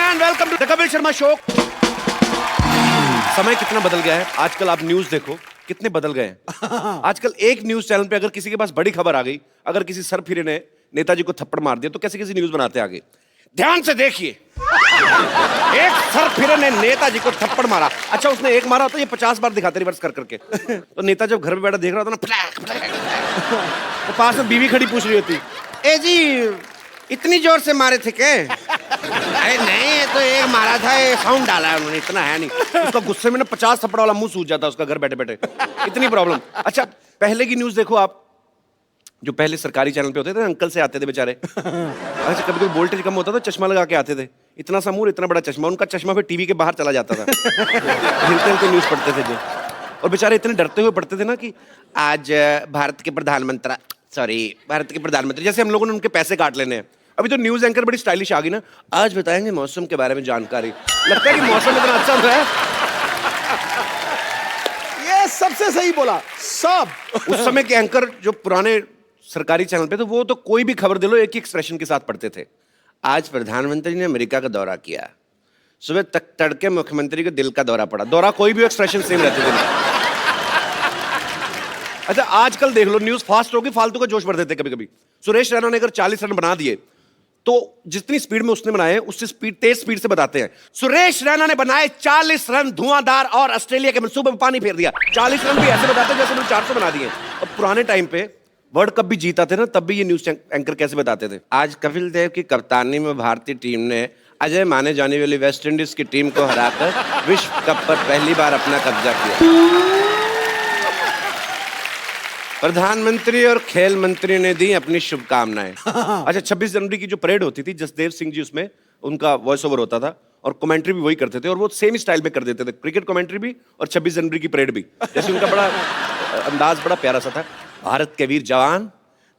And welcome to the Kapil Sharma show. समय कितना बदल गया है आजकल, आप न्यूज देखो कितने बदल गए हैं। आजकल एक न्यूज चैनल पे अगर किसी के पास बड़ी खबर आ गई, अगर किसी सरफिरे ने नेताजी को थप्पड़ मार दिया तो कैसे कैसी न्यूज बनाते हैं आगे। ध्यान से देखिए, एक सरफिरे ने नेताजी को थप्पड़ मारा। अच्छा, उसने एक मारा होता, ये 50 बार दिखाते रिवर्स कर करके। तो नेता जब घर पे बैठा देख रहा होता ना, फटाक फटाक, तो पास में बीवी खड़ी पूछ रही होती, ए जी इतनी जोर से मारे थे क्या? अरे नहीं, तो एक मारा था, ये साउंड डाला है उन्होंने, इतना है नहीं। उसका गुस्से में ना 50 थप्पड़ वाला मुंह सूज जाता है उसका घर बैठे बैठे, इतनी प्रॉब्लम। अच्छा, पहले की न्यूज देखो आप, जो पहले सरकारी चैनल पे होते थे, अंकल से आते थे बेचारे। अच्छा, कभी कोई वोल्टेज कम होता था, चश्मा लगा के आते थे, इतना सा मुंह, इतना बड़ा चश्मा, उनका चश्मा फिर टीवी के बाहर चला जाता था। हिलते हिलते न्यूज पढ़ते थे जो, और बेचारे इतने डरते हुए पढ़ते थे ना कि आज भारत के प्रधानमंत्री, जैसे हम लोगों ने उनके पैसे काट लेने हैं। अभी तो न्यूज एंकर बड़ी स्टाइलिश आ गई ना, आज बताएंगे मौसम के बारे में जानकारी। लगता है कि मौसम इतना अच्छा हो रहा है। ये सबसे सही बोला सब। उस समय के एंकर जो पुराने सरकारी चैनल पे, तो वो तो कोई भी खबर दे लो एक ही एक्सप्रेशन के साथ पढ़ते थे। आज प्रधानमंत्री ने अमेरिका का दौरा किया, सुबह तक तड़के मुख्यमंत्री के दिल का दौरा पड़ा। दौरा कोई भी एक्सप्रेशन सेम रहते थे। अच्छा, आजकल देख लो, न्यूज फास्ट होगी, फालतू का जोश भर देते कभी कभी। सुरेश रैना ने अगर 40 रन बना दिए तो जितनी स्पीड में उसने बनाए उससे तेज स्पीड से बताते हैं। सुरेश रैना ने बनाए 40 रन धुआंधार और ऑस्ट्रेलिया के मंसूबे में पानी फेर दिया। 40 रन भी ऐसे बताते हैं जैसे उन्होंने 400 बना दिए। अब पुराने टाइम पे वर्ल्ड कप भी जीता थे ना, तब भी ये न्यूज एंकर कैसे बताते थे। आज कपिल देव की कप्तानी में भारतीय टीम ने अजय माने जाने वाली वेस्ट इंडीज की टीम को हराकर विश्व कप पर पहली बार अपना कब्जा किया। प्रधानमंत्री और खेल मंत्री ने दी अपनी शुभकामनाएं। अच्छा, 26 जनवरी की जो परेड होती थी, जसदेव सिंह जी उसमें उनका वॉइस ओवर होता था और कमेंट्री भी वही करते थे, और वो सेम स्टाइल में कर देते थे, क्रिकेट कमेंट्री भी और 26 जनवरी की परेड भी। जैसे उनका बड़ा अंदाज बड़ा प्यारा सा था। भारत के वीर जवान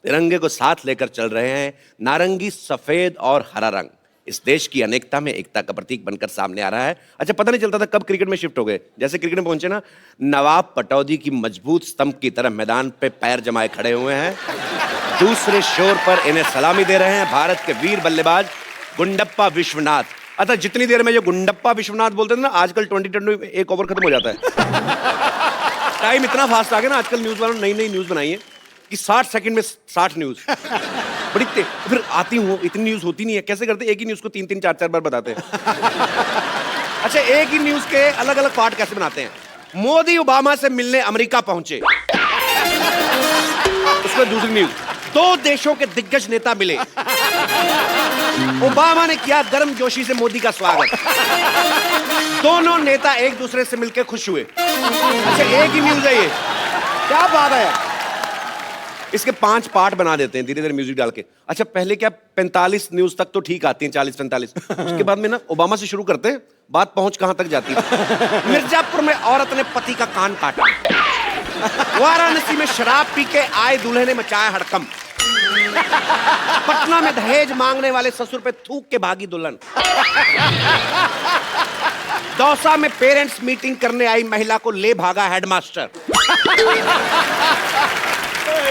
तिरंगे को साथ लेकर चल रहे हैं, नारंगी, सफेद और हरा रंग इस देश की अनेकता में एकता का प्रतीक बनकर सामने आ रहा है। अच्छा, पता नहीं चलता था कब क्रिकेट में शिफ्ट हो गए। जैसे क्रिकेट में पहुंचे ना, नवाब पटौदी की मजबूत स्तंभ की तरह मैदान पे पैर जमाए खड़े हुए हैं। दूसरे शोर पर इन्हें सलामी दे रहे हैं भारत के वीर बल्लेबाज गुंडप्पा विश्वनाथ। अच्छा, जितनी देर में जो गुंडप्पा विश्वनाथ बोलते थे ना, आजकल 20 एक ओवर खत्म हो जाता है। टाइम इतना फास्ट आ गया ना, आजकल न्यूज वालों ने नई नई न्यूज बनाई है कि 60 सेकंड में 60 न्यूज बड़ी फिर आती हूँ, इतनी न्यूज होती नहीं है। कैसे करते, एक ही न्यूज को 3-3, 4-4 बार बताते हैं। अच्छा, एक ही न्यूज के अलग अलग पार्ट कैसे बनाते हैं। मोदी ओबामा से मिलने अमेरिका पहुंचे, उसमें दूसरी न्यूज, 2 देशों के दिग्गज नेता मिले, ओबामा ने किया गर्मजोशी से मोदी का स्वागत, दोनों नेता एक दूसरे से मिलकर खुश हुए। अच्छा, एक ही न्यूज है ये, क्या बात है। इसके 5 पार्ट बना देते हैं धीरे धीरे म्यूजिक डाल के। अच्छा, पहले क्या 45 न्यूज तक तो ठीक आती हैं, 40-45, उसके बाद में ना ओबामा से शुरू करते हैं, बात पहुंच कहां तक जाती है। मिर्जापुर में औरत ने पति का कान काटा, वाराणसी में शराब पी के आए दूल्हे ने मचाया हड़कंप, पटना में दहेज मांगने वाले ससुर पे थूक के भागी दुल्हन, दौसा में पेरेंट्स मीटिंग करने आई महिला को ले भागा हेडमास्टर।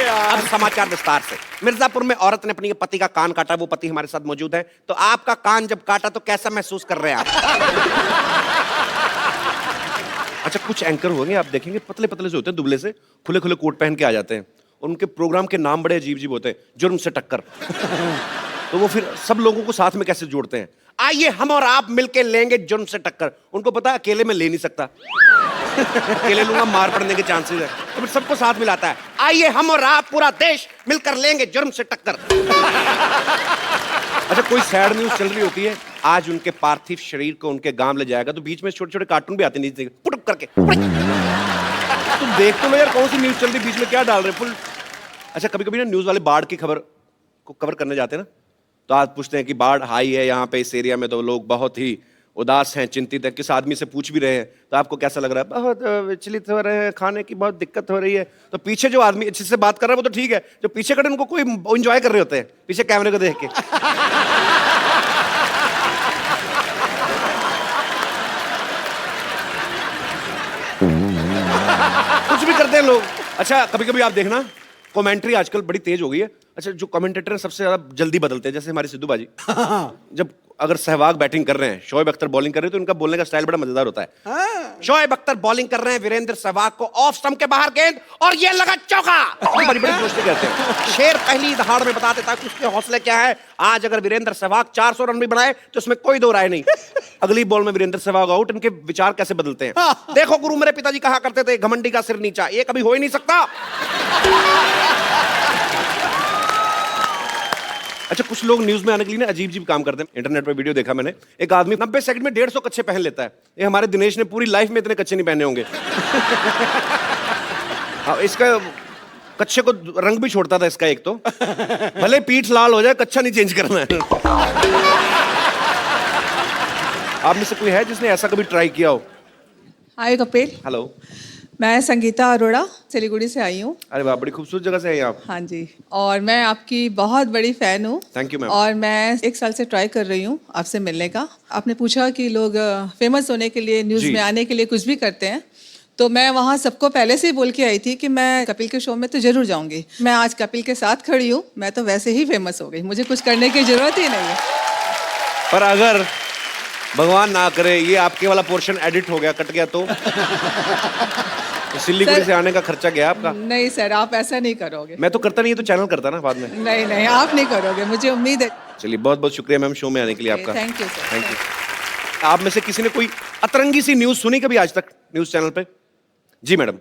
अब समाचार विस्तार से। मिर्जापुर में औरत ने अपने पति का कान काटा, वो पति हमारे साथ मौजूद है। तो आपका कान जब काटा तो कैसा महसूस कर रहे हैं आप? अच्छा, कुछ एंकर होंगे आप देखेंगे, पतले पतले से होते हैं, दुबले से, खुले खुले कोट पहन के आ जाते हैं, और उनके प्रोग्राम के नाम बड़े अजीब अजीब होते हैं। जुर्म से टक्कर। तो वो फिर सब लोगों को साथ में कैसे जोड़ते हैं, आइए हम और आप मिलके लेंगे जुर्म से टक्कर। उनको पता है अकेले में ले नहीं सकता, अकेले लूंगा मार पड़ने के चांसेस है, तो फिर सबको साथ मिलाता है, आइए हम और आप पूरा देश मिलकर लेंगे जुर्म से टक्कर। अच्छा, कोई सैड न्यूज चल रही होती है, आज उनके पार्थिव शरीर को उनके गांव ले जाएगा, तो बीच में छोटे छोटे कार्टून भी आते नीचे पुटुप करके। तुम देख तो लो यार, कौन सी न्यूज चल रही, बीच में क्या डाल रहे फुल। अच्छा, कभी कभी ना न्यूज वाले बाढ़ की खबर को कवर करने जाते हैं ना, तो आज पूछते हैं कि बाढ़ आई है यहाँ पे इस एरिया में, तो लोग बहुत ही उदास हैं, चिंतित है। किस आदमी से पूछ भी रहे हैं, तो आपको कैसा लग रहा है? बहुत विचलित हो रहे हैं, खाने की बहुत दिक्कत हो रही है। तो पीछे जो आदमी जिससे बात कर रहा है वो तो ठीक है, जो पीछे खड़े उनको कोई एंजॉय कर रहे होते हैं पीछे कैमरे को देख के। कुछ भी करते हैं लोग। अच्छा, कभी कभी आप देखना कमेंट्री आजकल बड़ी तेज हो गई है। अच्छा, जो कमेंटेटर सबसे ज्यादा जल्दी बदलते हैं, जैसे हमारे सिद्धू बाजी, जब अगर सहवाग बैटिंग कर रहे हैं, शोएब अख्तर बॉलिंग कर रहे हैं, तो इनका बोलने का स्टाइल बड़ा मजेदार होता है। शोएब अख्तर बॉलिंग कर रहे हैं, वीरेंद्र सहवाग को ऑफ स्टंप के बाहर गेंद और ये लगा चौका। बड़ी बड़ी दोस्ती करते हैं। शेर पहली दहाड़ में बता देता है कि उसके हौसले क्या है। आज अगर वीरेंद्र सहवाग 400 रन भी बनाए तो इसमें कोई दो राय नहीं। अगली बॉल में वीरेंद्र सहवाग आउट। इनके विचार कैसे बदलते हैं देखो। गुरु मेरे पिताजी कहा करते थे, घमंडी का सिर नीचा, ये कभी हो ही नहीं सकता। अच्छा, कुछ लोग न्यूज में आने के लिए ना अजीब अजीब काम करते हैं। इंटरनेट पे वीडियो देखा मैंने, एक आदमी 90 सेकंड में 150 कच्चे पहन लेता है। ये हमारे दिनेश ने पूरी लाइफ में इतने कच्चे नहीं पहने होंगे। इसका कच्चे को रंग भी छोड़ता था इसका एक तो, भले पीठ लाल हो जाए, कच्चा नहीं चेंज करना है। आप में से कोई है जिसने ऐसा कभी ट्राई किया हो? हाय कपिल, हेलो, मैं संगीता अरोड़ा सिलीगुड़ी से आई हूँ। अरे वाह, बड़ी खूबसूरत जगह से आई आप। हाँ जी, और मैं आपकी बहुत बड़ी फ़ैन हूँ। Thank you ma'am. और मैं 1 साल से ट्राई कर रही हूँ आपसे मिलने का। आपने पूछा कि लोग फेमस होने के लिए, न्यूज़ जी। में आने के लिए कुछ भी करते हैं, तो मैं वहाँ सबको पहले से ही बोल के आई थी कि मैं कपिल के शो में तो ज़रूर जाऊँगी। मैं आज कपिल के साथ खड़ी हूँ, मैं तो वैसे ही फेमस हो गई, मुझे कुछ करने की ज़रूरत ही नहीं है। पर अगर भगवान ना करे ये आपके वाला पोर्शन एडिट हो गया, कट गया तो सिल्लीगुड़ी सर- से आने का खर्चा गया आपका। नहीं सर, आप ऐसा नहीं करोगे। मैं तो करता नहीं, तो चैनल करता ना बाद में। नहीं नहीं, आप नहीं करोगे, मुझे उम्मीद है। चलिए, बहुत बहुत शुक्रिया मैम शो में आने के लिए आपका। Thank you sir. Thank you. आप में से किसी ने कोई अतरंगी सी न्यूज सुनी कभी आज तक न्यूज चैनल पे? जी मैडम।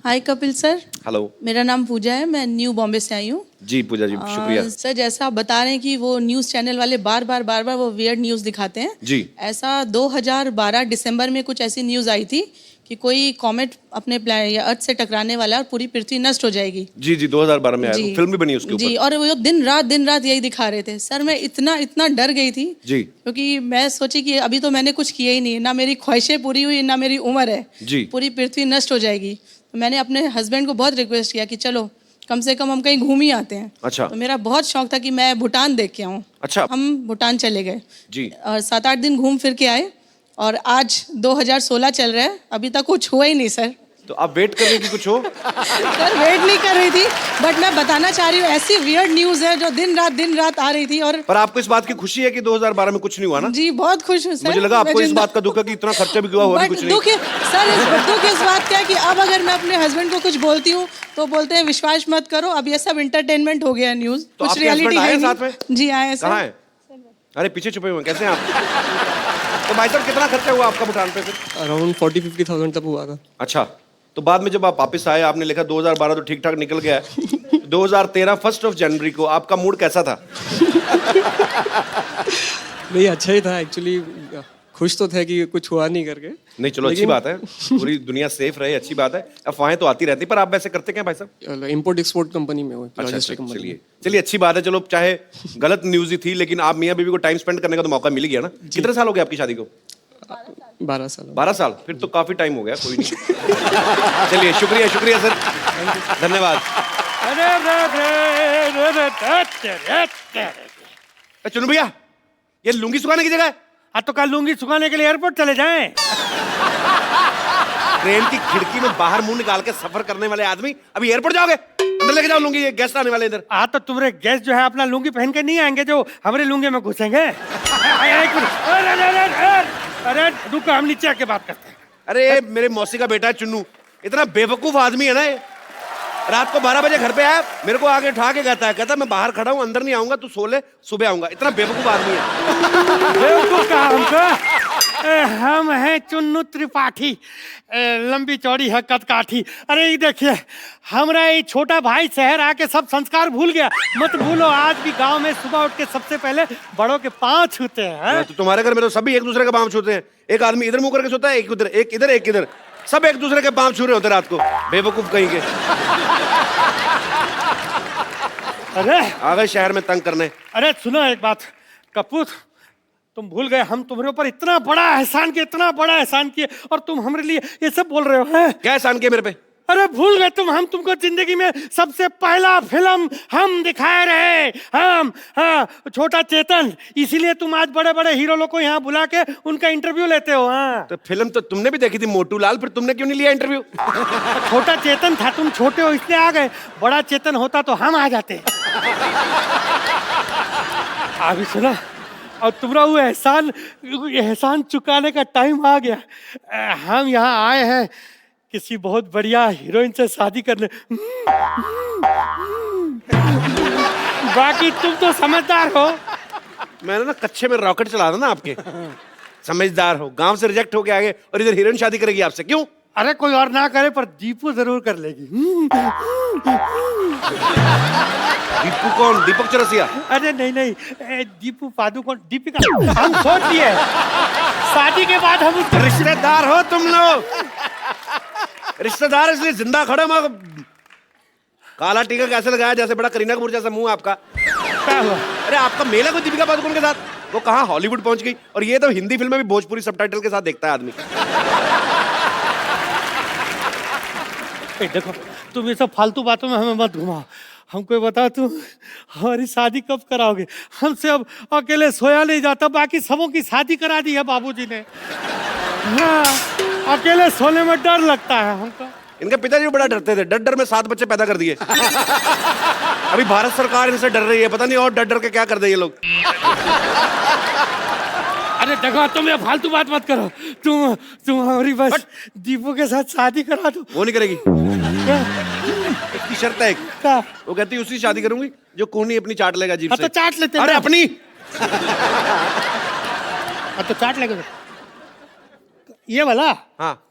हाय कपिल सर, हेलो मेरा नाम पूजा है, मैं न्यू बॉम्बे से आई हूँ। जी पूजा जी, शुक्रिया। सर, जैसा आप बता रहे हैं कि वो न्यूज़ चैनल वाले बार बार वो वियर्ड न्यूज़ दिखाते हैं जी। ऐसा 2012 दिसंबर में कुछ ऐसी न्यूज़ आई थी कि कोई कॉमेट अपने या अर्थ से टकराने वाला है और पूरी पृथ्वी नष्ट हो जाएगी। जी जी, 2012 में आया, जी। फिल्म भी बनी उसके जी, ऊपर। और वो दिन रात यही दिखा रहे थे। सर, मैं इतना डर गई थी जी क्योंकि मैं सोची कि अभी तो मैंने कुछ किया ही नहीं, ना मेरी ख्वाहिशें पूरी हुई, ना मेरी उम्र है, जी। पूरी पृथ्वी नष्ट हो जाएगी। तो मैंने अपने हस्बैंड को बहुत रिक्वेस्ट किया कि चलो कम से कम हम कहीं घूम ही आते हैं। अच्छा। तो मेरा बहुत शौक था कि मैं भूटान देख के आऊँ। अच्छा। हम भूटान चले गए जी। और 7-8 दिन घूम फिर के आए और आज 2016 चल रहा है, अभी तक कुछ हुआ ही नहीं सर। तो आप वेट कर रही थी कुछ हो? सर, वेट नहीं कर रही थी, बट मैं बताना चाह रही हूँ ऐसी वियर्ड न्यूज़ है जो दिन रात आ रही थी। और पर आपको इस बात की खुशी है कि 2012 में कुछ नहीं हुआ ना? जी, बहुत खुश हूँ सर। मुझे लगा आपको मैं इस जिंदा- बात का दुख है कि इतना खर्चा भी हुआ, हुआ भी बट कुछ नहीं। दुख सर, दुख इस बात का है कि अब अगर मैं अपने हस्बैंड को कुछ बोलती हूँ तो बोलते हैं विश्वास मत करो, अब ये सब एंटरटेनमेंट हो गया न्यूज़, तो कुछ आपके रियलिटी husband आए है साथ नहीं। में? जी आए कहाँ सर। है? अरे पीछे छुपे हुए हैं, कैसे हैं आप? तो भाई साहब, कितना खर्चा हुआ आपका भूटान पे फिर? अराउंड 40-50,000 तक हुआ था। अच्छा, तो बाद में जब आप वापस आए, आपने लिखा 2012 तो ठीक ठाक निकल गया है। 2013 1 जनवरी को आपका मूड कैसा था? नहीं, अच्छा ही था एक्चुअली। खुश तो थे कि कुछ हुआ नहीं करके। नहीं, चलो अच्छी बात है, पूरी दुनिया सेफ रहे, अच्छी बात है। अफवाहें तो आती रहती, पर आप वैसे करते क्या भाई साहब? इंपोर्ट एक्सपोर्ट कंपनी में हूँ, अच्छा, लॉजिस्टिक कंपनी चलिए में। चलिए, अच्छी बात है। चलो, चाहे गलत न्यूज ही थी, लेकिन आप मियाँ बीवी को टाइम स्पेंड करने का तो मौका मिल ही गया ना। कितने साल हो गए आपकी शादी को? 12 साल। 12 साल? फिर तो काफी टाइम हो गया, कोई नहीं। चलिए, शुक्रिया शुक्रिया सर, धन्यवाद। चुनू भैया, ये लुंगी सुखाने की जगह है? तो कल लूंगी सुखाने के लिए एयरपोर्ट चले जाएं। ट्रेन की खिड़की में बाहर मुंह निकाल के सफर करने वाले आदमी अभी एयरपोर्ट जाओगे? अंदर लेके जाओ लुंगी, ये गेस्ट आने वाले इधर। तो तुम्हारे गेस्ट जो है अपना लुंगी पहन के नहीं आएंगे जो हमारे लुंगी में घुसेंगे। एक मिनट, अरे रुको, हम नीचे आके बात करते हैं। अरे मेरे मौसी का बेटा है चुन्नू, इतना बेवकूफ आदमी है ना ये। रात को 12 बजे घर पे आया, मेरे को आगे उठा के कहता मैं बाहर खड़ा हूँ, अंदर नहीं आऊंगा, तू सो ले, सुबह आऊंगा। इतना बेवकूफ आदमी है। बेवकूफ कहा हमको? हम हैं चुन्नू त्रिपाठी, लंबी चौड़ी है कद काठी। अरे ये देखिए, हमारा ये छोटा भाई शहर आके सब संस्कार भूल गया। मत भूलो, आज भी गांव में सुबह उठ के सबसे पहले बड़ों के पांव छूते हैं। तो तुम्हारे घर में तो सभी एक दूसरे का पाँव छूते हैं। एक आदमी इधर मुंह करके सोता है, एक उधर, एक इधर, एक इधर, सब एक दूसरे के पाँव छू रहे होते रात को, बेवकूफ कहीं के। अरे आ गए शहर में तंग करने। अरे सुनो एक बात कपूर, तुम भूल गए हम तुम्हारे ऊपर इतना बड़ा एहसान किए, इतना बड़ा एहसान किए, और तुम हमारे लिए ये सब बोल रहे हो हैं? क्या एहसान किया मेरे पे? अरे भूल गए तुम, हम तुमको जिंदगी में सबसे पहला फिल्म हम दिखाए रहे, हम, हाँ, छोटा चेतन। इसीलिए तुम आज बड़े बड़े हीरो लोग को यहाँ बुला के उनका इंटरव्यू लेते हो। हाँ, तो फिल्म तो तुमने भी देखी थी मोटू लाल, फिर तुमने क्यों नहीं लिया इंटरव्यू? छोटा चेतन था, तुम छोटे हो इसलिए आ गए। बड़ा चेतन होता तो हम आ जाते। अभी सुना, और तुम्हारा वो एहसान चुकाने का टाइम आ गया। हम यहाँ आए हैं किसी बहुत बढ़िया हीरोइन से शादी करने। बाकी तुम तो समझदार हो। मैंने ना कच्चे में रॉकेट चला था ना आपके। समझदार हो, गांव से रिजेक्ट होके आ गए और इधर हीरोइन शादी करेगी आपसे, क्यों? अरे कोई और ना करे पर दीपू जरूर कर लेगी। दीपू कौन? दीपक चौरसिया? अरे नहीं नहीं, दीपू पादुकोण, दीपिका। हम सोच लिए शादी के बाद हम रिश्तेदार हो तुम लोग, रिश्तेदार इसलिए जिंदा खड़े। मैं काला टीका कैसे लगाया, जैसे बड़ा करीना कपूर जैसा मुंह आपका। क्या हुआ? अरे आपका मेला कोई दीपिका पादुकोण के साथ, वो कहाँ हॉलीवुड पहुंच गई। और ये तो हिंदी फिल्म में भी भोजपुरी सबटाइटल के साथ देखता है आदमी। देखो तुम ये सब फालतू बातों में हमें मत घुमाओ। हमको ये बताओ तुम हमारी शादी कब कराओगे? हमसे अब अकेले सोया नहीं जाता, बाकी सबों की शादी करा दी है बाबूजी ने। हाँ, अकेले सोने में डर लगता है हमको। इनके पिताजी बड़ा डरते थे, डर डर में 7 बच्चे पैदा कर दिए। अभी भारत सरकार इनसे डर रही है, पता नहीं और डर डर के क्या कर दे ये लोग। अरे देखो तुम ये फालतू बात मत करो। तुम हमारी बस दीपू के साथ शादी करा दो। वो नहीं करेगी, इसकी शर्त है एक। क्या? वो कहती है उसी शादी करूंगी जो कोहनी अपनी चाट लेगा जीभ हाँ, से। तो चाट लेते अरे ना। अपनी। तो चाट लेगा ये वाला। हाँ,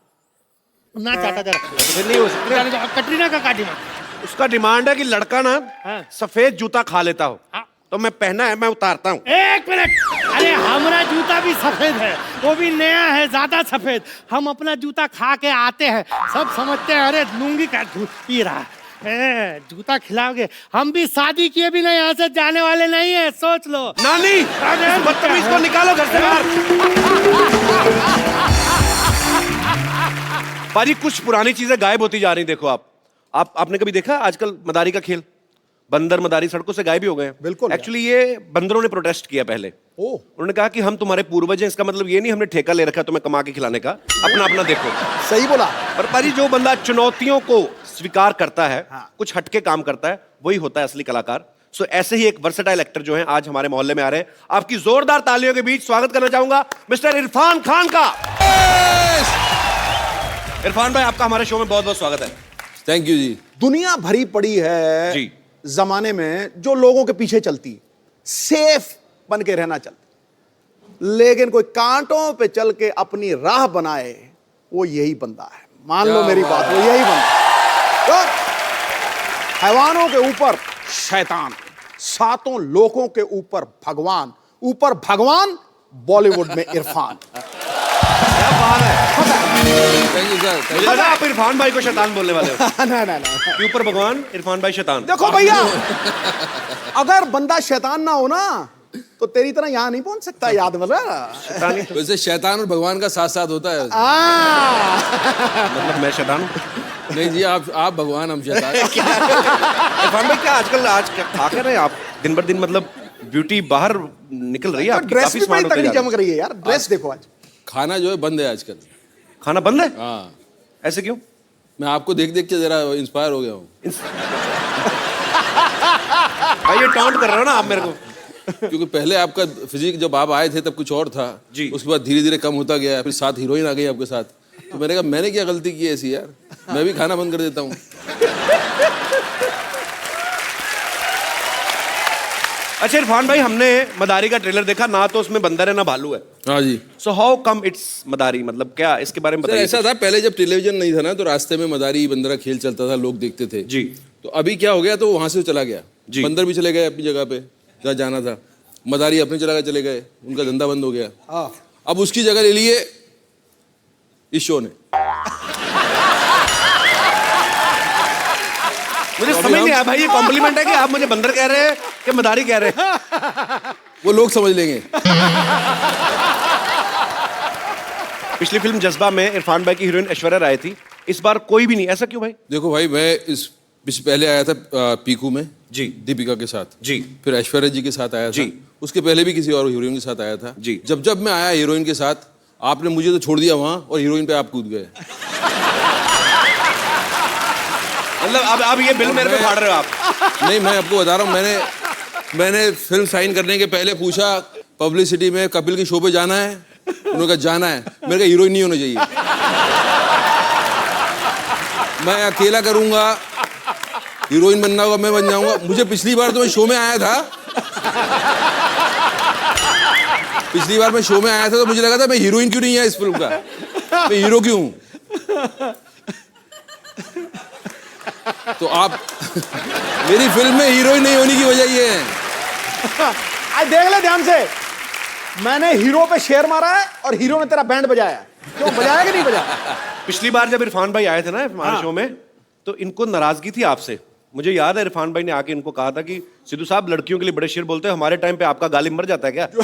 ना चाटा जरा। तो फिर नहीं हो सकता। कटरीना का डिमांड। उसका डिमांड है कि लड़का ना हाँ। सफेद जूता खा लेता हो। हाँ। तो मैं पहना है, मैं उतारता हूँ। एक मिनट, अरे हमारा जूता भी सफेद है, वो भी नया है, ज्यादा सफेद। हम अपना जूता खा के आते हैं, सब समझते हैं अरे लूंगी का दूध पी रहा है। जूता खिलाओगे? हम भी शादी किए भी नहीं, यहाँ से जाने वाले नहीं है, सोच लो। नानी, इस बदतमीज को निकालो घर से बाहर। पाजी कुछ पुरानी चीजें गायब होती जा रही, देखो आपने कभी देखा आजकल मदारी का खेल? बंदर मदारी सड़कों से गायब ही हो गए हैं। बिल्कुल। एक्चुअली ये बंदरों ने प्रोटेस्ट किया पहले। उन्होंने कहा कि हम तुम्हारे पूर्वज हैं, इसका मतलब ये नहीं हमने ठेका ले रखा तुम्हें कमा के खिलाने का, अपना अपना देखो। सही बोला। पर पाजी जो बंदा चुनौतियों को स्वीकार करता है, कुछ हटके काम करता है, वही होता है असली कलाकार। सो ऐसे ही एक वर्सेटाइल एक्टर जो है आज हमारे मोहल्ले में आ रहे हैं। आपकी जोरदार तालियों के बीच स्वागत करना चाहूंगा मिस्टर इरफान खान का। इरफान भाई, आपका हमारे शो में बहुत बहुत स्वागत है। थैंक यू जी। दुनिया भरी पड़ी है जी। जमाने में जो लोगों के पीछे चलती है, सेफ बन के रहना चलती, लेकिन कोई कांटों पे चल के अपनी राह बनाए, वो यही बंदा है। मान लो मेरी बात, वो यही बंदा। तो हैवानों के ऊपर शैतान, 7 लोगों के ऊपर भगवान, ऊपर भगवान, बॉलीवुड में इरफान। क्या बात है। Thank you sir. मुझे लगा आप इरफान भाई को शैतान बोलने वाले हो। ना कि ऊपर भगवान, इरफान भाई शैतान। देखो भैया, अगर बंदा शैतान ना हो ना तो तेरी तरह यहां नहीं पहुंच सकता, याद वाला। वैसे शैतान और भगवान का साथ साथ होता है। मतलब मैं शैतान हूं? नहीं जी, आप भगवान, हम शैतान। इरफान भाई, क्या आजकल क्या खा कर रहे हैं आप? दिन बर दिन मतलब ब्यूटी बाहर निकल रही है आपकी, ड्रेस काफी भी बड़ी स्मार्ट होते तगड़ी जा रहे हैं। चमक रही है यार। ड्रेस देखो आज। खाना जो है बंद है आजकल। खाना बंद है? हाँ। ऐसे क्यों? मैं आपको देख देख के जरा इंस्पायर हो गया हूँ। भाई ये टॉन्ट कर रहे हो ना आप मेरे को। क्योंकि पहले आपका फिजिक जब आप आए थे तब कुछ और था जी। उसके बाद धीरे धीरे कम होता गया, फिर 7 हीरोइन आ गई आपके साथ। तो मैंने कहा मैंने क्या गलती की ऐसी यार, मैं भी खाना बंद कर देता हूँ। अच्छा इरफान भाई, हमने मदारी का ट्रेलर देखा ना, तो उसमें बंदर है ना भालू है। हाँ जी। सो हाउ कम इट्स मदारी, मतलब क्या इसके बारे में सर बताइए। ऐसा था, पहले जब टेलीविजन नहीं था ना तो रास्ते में मदारी बंदरा खेल चलता था, लोग देखते थे जी। तो अभी क्या हो गया, तो वहां से वो चला गया जी। बंदर भी चले गए अपनी जगह पे जहाँ जाना था, मदारी अपनी जगह चले गए, उनका धंधा बंद हो गया। अब उसकी जगह ले लिए इस शो ने। मुझे समझ नहीं आया भाई, ये कॉम्प्लीमेंट है कि आप मुझे बंदर कह रहे हैं कि मदारी कह रहे हैं? वो लोग समझ लेंगे। पिछली फिल्म जज्बा में इरफान भाई की हीरोइन ऐश्वर्या राय थी इस बार कोई भी नहीं, ऐसा क्यों भाई? देखो भाई, मैं इस पहले आया था पीकू में जी। दीपिका के साथ जी। फिर ऐश्वर्या जी के साथ आया था जी। उसके पहले भी किसी और हीरोइन के साथ आया था जी। जब मैं आया हीरोइन के साथ, आपने मुझे तो छोड़ दिया वहां और हीरोइन पे आप कूद गए। मतलब अब ये बिल मेरे पे फाड़ रहे हो आप? नहीं, मैं आपको बता रहा हूँ, मैंने फिल्म साइन करने के पहले पूछा पब्लिसिटी में, कपिल के शो पे जाना है? उन्होंने कहा जाना है। मेरे का हीरोइन नहीं होना चाहिए, मैं अकेला करूंगा, हीरोइन बनना होगा मैं बन जाऊंगा। मुझे पिछली बार तो मैं शो में आया था, पिछली बार मैं शो में आया था तो मुझे लगा था मैं हीरोइन क्यों नहीं है इस फिल्म का, मैं हीरो क्यों हूं? तो आप मेरी फिल्म में हीरोइन नहीं होने की वजह ये है। आज देख ले ध्यान से, मैंने हीरो पे शेर मारा है और हीरो ने तेरा बैंड बजाया है। क्यों बजाया कि नहीं बजाया? पिछली बार जब इरफान भाई आए थे ना हमारे शो में, तो इनको नाराजगी थी आपसे। मुझे याद है इरफान भाई ने आके इनको कहा था कि सिद्धू साहब लड़कियों के लिए बड़े शेर बोलते हैं, हमारे टाइम पे आपका गालिब मर जाता है क्या? तो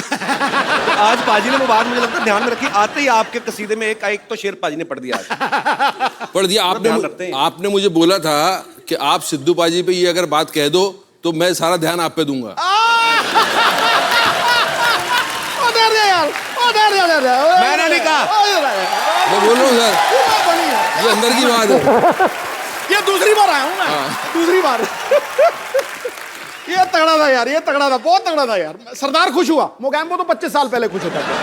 आज पाजी ने वो बात मुझे लगता है ध्यान में रखी, आते ही आपके कसीदे में एक तो शेर पाजी ने पढ़ दिया आज। पढ़ दिया आपने मुझे बोला था कि आप सिद्धू पाजी पे ये अगर बात कह दो तो मैं सारा ध्यान आप पे दूंगा। मैंने नहीं कहा, मैं बोल रहा हूँ सर, ये अंदर की बात है। ये दूसरी बार आया हूं मैं, दूसरी बार। ये तगड़ा था यार, ये तगड़ा था, बहुत तगड़ा था यार। सरदार खुश हुआ, मोगैम्बो तो 25 साल पहले खुश होता था।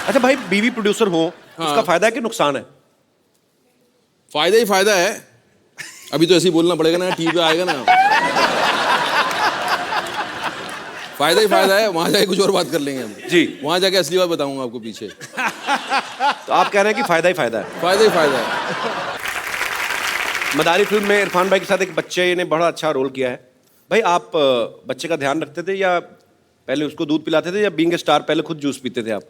अच्छा भाई, बीवी प्रोड्यूसर हो उसका फायदा है कि नुकसान है? फायदा ही फायदा है। अभी तो ऐसे ही बोलना पड़ेगा ना, टीवी पे आएगा ना। फायदा ही फायदा है, वहां जाके कुछ और बात कर लेंगे हम। जी। वहां जाके असली बात बताऊंगा आपको पीछे। तो आप कह रहे हैं कि फायदा ही फायदा है? फायदा ही फायदा है। मदारी फिल्म में इरफान भाई के साथ एक बच्चे ने बड़ा अच्छा रोल किया है। भाई आप बच्चे का ध्यान रखते थे या पहले उसको दूध पिलाते थे, या बीइंग ए स्टार पहले खुद जूस पीते थे आप?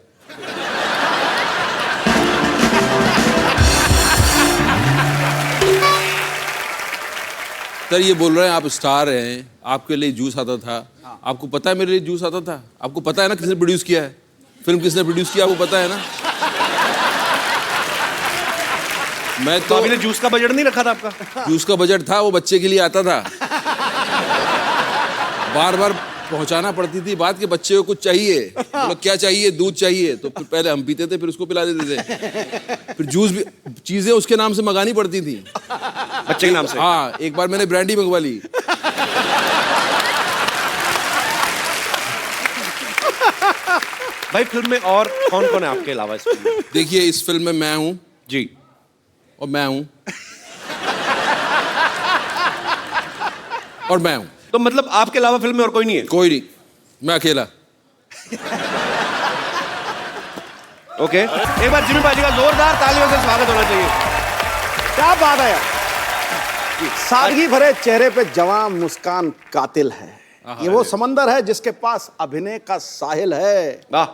सर ये बोल रहे हैं आप स्टार हैं, आपके लिए जूस आता था। आपको पता है मेरे लिए जूस आता था? आपको पता है ना किसने प्रोड्यूस किया है फिल्म, किसने प्रोड्यूस किया आपको पता है ना? मैं तो अभी ने जूस का बजट नहीं रखा था आपका? जूस का बजट था, वो बच्चे के लिए आता था। बार बार पहुंचाना पड़ती थी बात के बच्चे को कुछ चाहिए, बोलो क्या चाहिए, दूध चाहिए, तो फिर पहले हम पीते थे, फिर उसको पिला देते थे। फिर जूस भी चीजें उसके नाम से मंगानी पड़ती थी, बच्चे के नाम से। हाँ, एक बार मैंने ब्रांडी मंगवा ली। भाई फिल्म में और कौन कौन है आपके अलावा इस फिल्म में? देखिए इस फिल्म में मैं हूं जी, और मैं हूं और मैं हूं। तो मतलब आपके अलावा फिल्म में और कोई नहीं है? कोई नहीं, मैं अकेला। ओके, एक बार जिमी पाजी का जोरदार तालियों से स्वागत होना चाहिए। क्या बात है यार, सादगी भरे चेहरे पे जवां मुस्कान कातिल है। ये वो समंदर है जिसके पास अभिनय का साहिल है। वाह,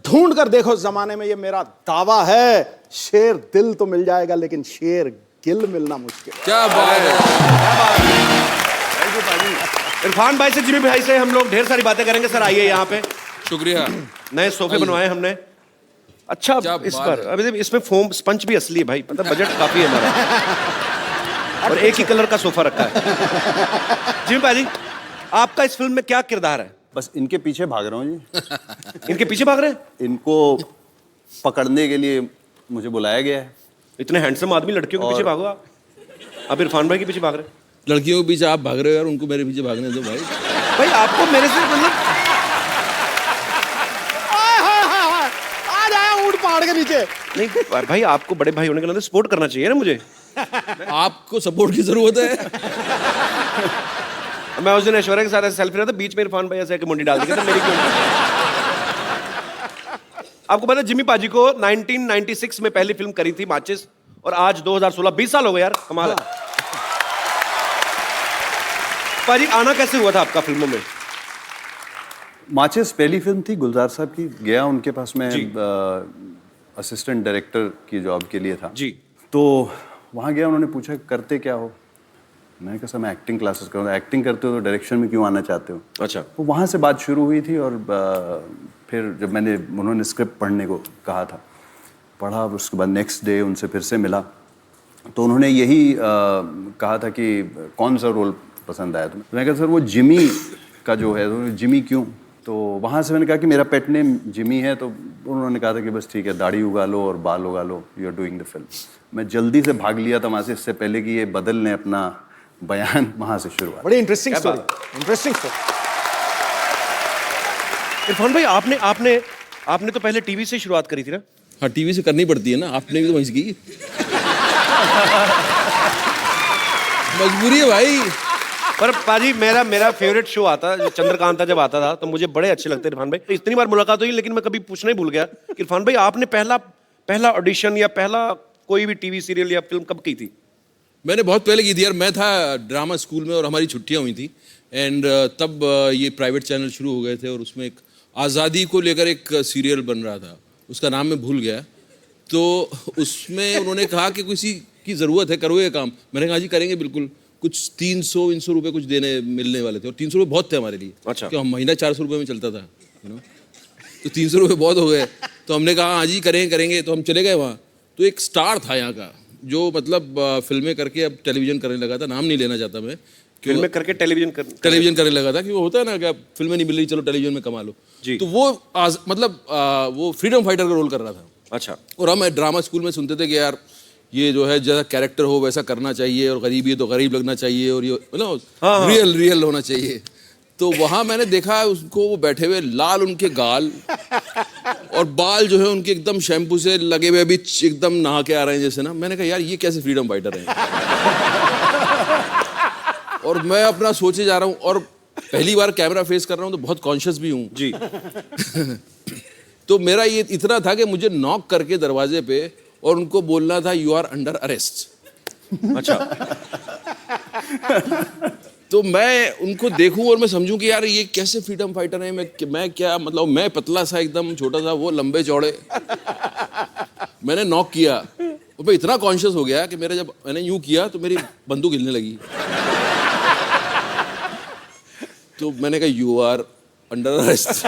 ढूंढ कर देखो जमाने में, ये मेरा दावा है। शेर दिल तो मिल जाएगा लेकिन शेर गिल मिलना मुश्किल। क्या बात है। इरफान भाई से, जिमी भाई से हम लोग ढेर सारी बातें करेंगे। सर आइए यहाँ पे। शुक्रिया। नए सोफे बनवाए हमने। अच्छा, क्या इस बात पर है। अभी इसमें फोम स्पंज भी असली है भाई, मतलब बजट काफी है हमारा। और एक ही कलर का सोफा रखा है। जिमी भाई, आपका इस फिल्म में क्या किरदार है? बस इनके पीछे भाग रहा हूँ जी। इनके पीछे भाग रहे हैं? इनको पकड़ने के लिए मुझे बुलाया गया है। इतने हैंडसम आदमी, लड़कियों के पीछे भागो आप। अब इरफान भाई के पीछे भाग रहे हैं। लड़कियों के पीछे आप भाग रहे हो यार, उनको मेरे पीछे भागने दो भाई। भाई आपको मेरे से मतलब, आ जाया ऊंट पहाड़ के नीचे। नहीं भाई, आपको बड़े भाई होने के नाते सपोर्ट करना चाहिए ना मुझे। आपको सपोर्ट की जरूरत है। मैं उस दिन ऐश्वर्या के साथ ऐसे सेल्फी रहा था, बीच में इरफान भाई ऐसे मुंडी डाल दी, कहते मेरी क्यों? आपको पता है जिमी पाजी को 1996 में पहली फिल्म करी थी माचिस, और आज 2016, 20 साल हो गए यार, कमाल है। पाजी आना कैसे हुआ था आपका फिल्मों में? माचिस पहली फिल्म थी गुलजार साहब की। गया उनके पास मैं जी। असिस्टेंट डायरेक्टर की जॉब के लिए था जी। तो वहाँ गया, उन्होंने पूछा करते क्या हो। मैंने कहा सर मैं एक्टिंग क्लासेस कर रहा हूँ। एक्टिंग करते हो तो डायरेक्शन में क्यों आना चाहते हो? अच्छा। तो वहाँ से बात शुरू हुई थी, और फिर जब उन्होंने स्क्रिप्ट पढ़ने को कहा था पढ़ा, उसके बाद नेक्स्ट डे उनसे फिर से मिला, तो उन्होंने यही कहा था कि कौन सा रोल पसंद आया तुम्हें। तो मैं कहा सर वो जिमी का जो है, तो जिमी क्यों? तो वहाँ से मैंने कहा कि मेरा पेट नेम जिमी है, तो उन्होंने कहा था कि बस ठीक है, दाढ़ी उगा लो और बाल उगा लो, you are doing the film. मैं जल्दी से भाग लिया था वहाँ से, इससे पहले कि ये बदल लें अपना बयान, वहाँ से शुरुआत। बड़ी interesting story, interesting story. Irfan भाई आपने तो पहले टीवी से शुरुआत करी थी ना? हाँ, टीवी से करनी पड़ती है ना, आपने भी तो वहीं से की। मजबूरी है भाई। पर पाजी मेरा फेवरेट शो आता जो चंद्रकांता जब आता था तो मुझे बड़े अच्छे लगते इरफान भाई। इतनी बार मुलाकात हुई लेकिन मैं कभी पूछना ही भूल गया कि इरफान भाई आपने पहला ऑडिशन या पहला कोई भी टीवी सीरियल या फिल्म कब की थी? मैंने बहुत पहले की थी यार। मैं था ड्रामा स्कूल में और हमारी छुट्टियां हुई थी एंड तब ये प्राइवेट चैनल शुरू हो गए थे और उसमें एक आज़ादी को लेकर एक सीरियल बन रहा था, उसका नाम मैं भूल गया। तो उसमें उन्होंने कहा कि किसी की ज़रूरत है, करो ये काम। मैंने कहा जी करेंगे बिल्कुल। कुछ 300 रुपये कुछ मिलने वाले थे और 300 रुपये बहुत थे हमारे लिए। अच्छा। क्यों, हम महीना 400 रुपये में चलता था, यू नो। तो 300 रुपये बहुत हो गए, तो हमने कहा हाँ जी करेंगे। तो हम चले गए वहाँ। तो एक स्टार था यहाँ का जो मतलब फिल्में करके अब टेलीविज़न करने लगा था, नाम नहीं लेना चाहता मैं। फिल्में करके टेलीविज़न करने लगा था कि वो होता है ना कि अब फिल्में नहीं मिल रही, चलो टेलीविज़न में कमा लो जी। तो वो वो फ्रीडम फाइटर का रोल कर रहा था। अच्छा। और हम ड्रामा स्कूल में सुनते थे कि यार ये जो है जैसा कैरेक्टर हो वैसा करना चाहिए, और गरीब है तो गरीब लगना चाहिए, और ये मतलब रियल होना चाहिए। तो वहाँ मैंने देखा उसको, वो बैठे हुए, लाल उनके गाल और बाल जो है उनके एकदम शैम्पू से लगे हुए, अभी एकदम नहा के आ रहे हैं जैसे ना। मैंने कहा यार ये कैसे फ्रीडम फाइटर हैं। और मैं अपना सोचे जा रहा हूँ और पहली बार कैमरा फेस कर रहा हूँ तो बहुत कॉन्शियस भी हूँ जी। तो मेरा ये इतना था कि मुझे नॉक करके दरवाजे पे और उनको बोलना था यू आर अंडर अरेस्ट। अच्छा। तो मैं उनको देखूं और मैं समझूं कि यार ये कैसे फ्रीडम फाइटर है। मैं क्या मतलब, मैं पतला सा एकदम छोटा सा, वो लंबे चौड़े। मैंने नॉक किया और मैं इतना कॉन्शियस हो गया कि जब मैंने यूं किया तो मेरी बंदूक हिलने लगी। तो मैंने कहा यू आर अंडर अरेस्ट।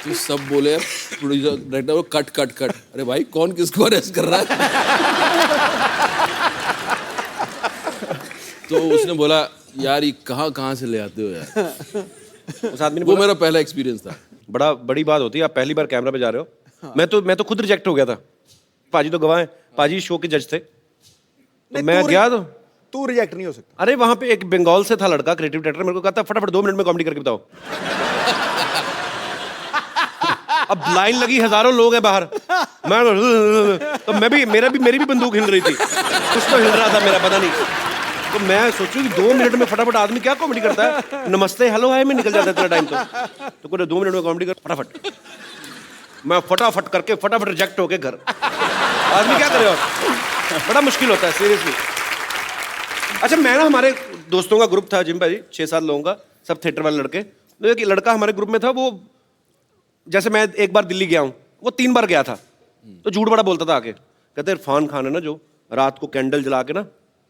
तो सब बोले, प्रोड्यूसर डायरेक्टर, कट। अरे भाई कौन किसको अरेस्ट कर रहा है? तो उसने बोला यार ये कहाँ से ले आते हो यार। उस आदमी ने वो मेरा पहला एक्सपीरियंस था। बड़ी बात होती है, आप पहली बार कैमरा पे जा रहे हो। मैं तो खुद रिजेक्ट हो गया था। पाजी तो गवाह है, पाजी शो के जज थे। तो मैं गया तो तू रिजेक्ट नहीं हो सकता। अरे वहां पे एक बंगाल से था लड़का, क्रिएटिव डायरेक्टर, मेरे को कहता फटाफट 2 मिनट में कॉमेडी करके बताओ। अब लाइन लगी, हजारों लोग हैं बाहर। तो मेरी भी बंदूक हिल रही थी, कुछ तो हिल रहा था मेरा, पता नहीं। तो मैं सोचूं कि 2 मिनट में फटाफट आदमी क्या कॉमेडी करता है, नमस्ते हेलो हाय में निकल जाता है इतना टाइम। तो पूरे 2 मिनट में कॉमेडी कर फटाफट। मैं फटाफट करके फटाफट रिजेक्ट होके घर। आदमी क्या करे और, बड़ा मुश्किल होता है सीरियसली। अच्छा, मैं ना, हमारे दोस्तों का ग्रुप था जिम भाई, 6-7 लोगों का, सब थिएटर वाले लड़के। तो एक लड़का हमारे ग्रुप में था, वो जैसे मैं एक बार दिल्ली गया हूँ, वो 3 बार गया था। तो झूठ बड़ा बोलता था आके, कहते इरफान खान है ना जो रात को कैंडल जला के ना,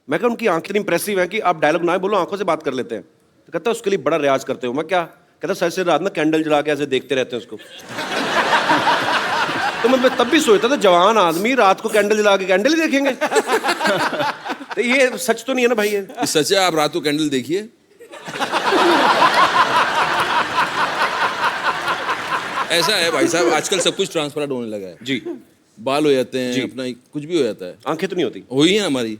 मैं कहा उनकी आंखें इतनी इंप्रेसिव है कि आप डायलॉग ना बोलो, आंखों से बात कर लेते हैं। तो कहता उसके लिए बड़ा रियाज करते हो। मैं क्या? कहता सर से रात में कैंडल जला के ऐसे देखते रहते हैं उसको। तो मैं तब भी सोचता था जवान आदमी रात को कैंडल जला के कैंडल ही देखेंगे। तो ये सच तो नहीं है ना भाई? ये सच है, आप रात को कैंडल देखिए। ऐसा है भाई साहब, आजकल सब कुछ ट्रांसपेरेंट होने लगा है जी। बाल हो जाते हैं, अपना कुछ भी हो जाता है, आंखें तो नहीं होती। हुई है हमारी,